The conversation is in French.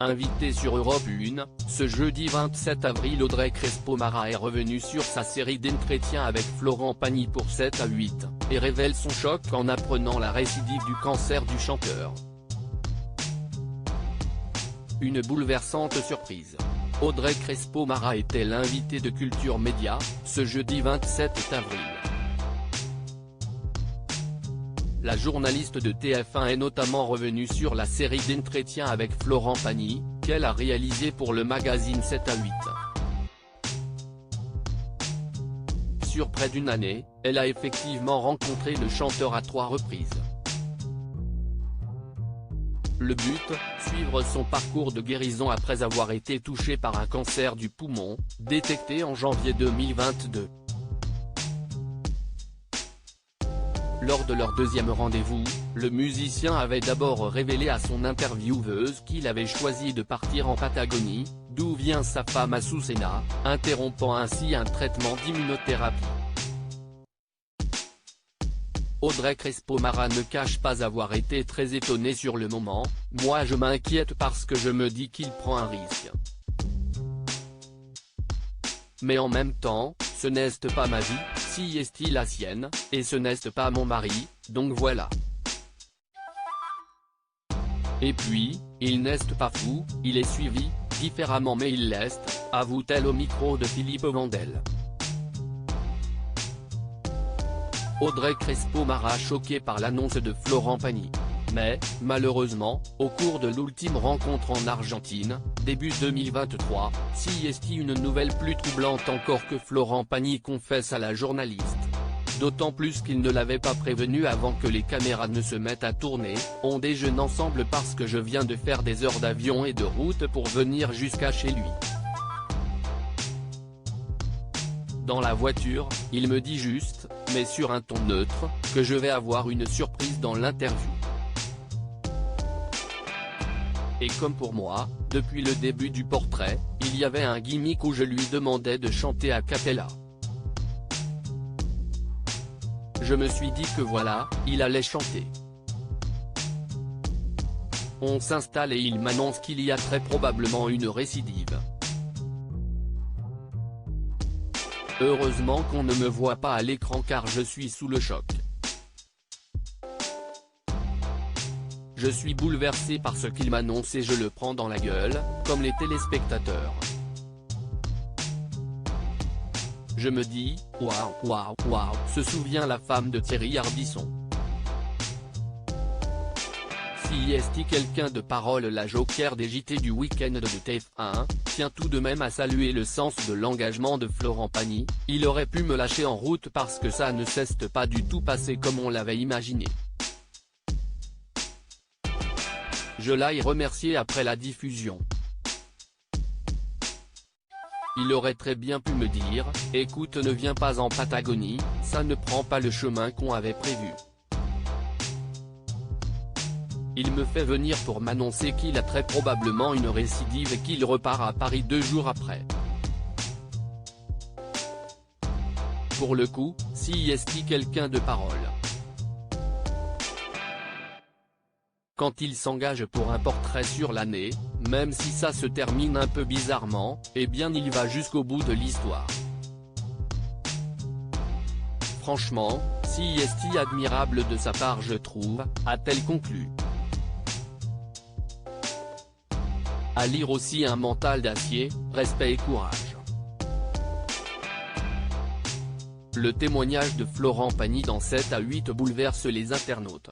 Invitée sur Europe 1, ce jeudi 27 avril, Audrey Crespo-Mara est revenue sur sa série d'entretiens avec Florent Pagny pour 7 à 8, et révèle son choc en apprenant la récidive du cancer du chanteur. Une bouleversante surprise. Audrey Crespo-Mara était l'invitée de Culture Média, ce jeudi 27 avril. La journaliste de TF1 est notamment revenue sur la série d'entretiens avec Florent Pagny, qu'elle a réalisée pour le magazine 7 à 8. Sur près d'une année, elle a effectivement rencontré le chanteur à 3 reprises. Le but, suivre son parcours de guérison après avoir été touché par un cancer du poumon, détecté en janvier 2022. Lors de leur deuxième rendez-vous, le musicien avait d'abord révélé à son intervieweuse qu'il avait choisi de partir en Patagonie, d'où vient sa femme Azucena, interrompant ainsi un traitement d'immunothérapie. Audrey Crespo-Mara ne cache pas avoir été très étonnée sur le moment. « Moi je m'inquiète parce que je me dis qu'il prend un risque. Mais en même temps, ce n'est pas ma vie, si est-il la sienne, et ce n'est pas mon mari, donc voilà. Et puis, il n'est pas fou, il est suivi, différemment mais il l'est, avoue-t-elle au micro de Philippe Vandel. Audrey Crespo-Mara choquée par l'annonce de Florent Pagny. Mais, malheureusement, au cours de l'ultime rencontre en Argentine, début 2023, s'y est une nouvelle plus troublante encore que Florent Pagny confesse à la journaliste. D'autant plus qu'il ne l'avait pas prévenu avant que les caméras ne se mettent à tourner. On déjeune ensemble parce que je viens de faire des heures d'avion et de route pour venir jusqu'à chez lui. Dans la voiture, il me dit juste, mais sur un ton neutre, que je vais avoir une surprise dans l'interview. Et comme pour moi, depuis le début du portrait, il y avait un gimmick où je lui demandais de chanter a cappella. Je me suis dit que voilà, il allait chanter. On s'installe et il m'annonce qu'il y a très probablement une récidive. Heureusement qu'on ne me voit pas à l'écran car je suis sous le choc. Je suis bouleversé par ce qu'il m'annonce et je le prends dans la gueule, comme les téléspectateurs. Je me dis, waouh, waouh, waouh, se souvient la femme de Thierry Ardisson. Si est quelqu'un de parole, la joker des JT du week-end de TF1, tient tout de même à saluer le sens de l'engagement de Florent Pagny. Il aurait pu me lâcher en route parce que ça ne s'est pas du tout passé comme on l'avait imaginé. Je l'ai remercié après la diffusion. Il aurait très bien pu me dire, écoute, ne viens pas en Patagonie, ça ne prend pas le chemin qu'on avait prévu. Il me fait venir pour m'annoncer qu'il a très probablement une récidive et qu'il repart à Paris 2 jours après. Pour le coup, si est quelqu'un de parole. Quand il s'engage pour un portrait sur l'année, même si ça se termine un peu bizarrement, eh bien il va jusqu'au bout de l'histoire. Franchement, si est admirable de sa part je trouve, a-t-elle conclu. À lire aussi un mental d'acier, respect et courage. Le témoignage de Florent Pagny dans 7 à 8 bouleverse les internautes.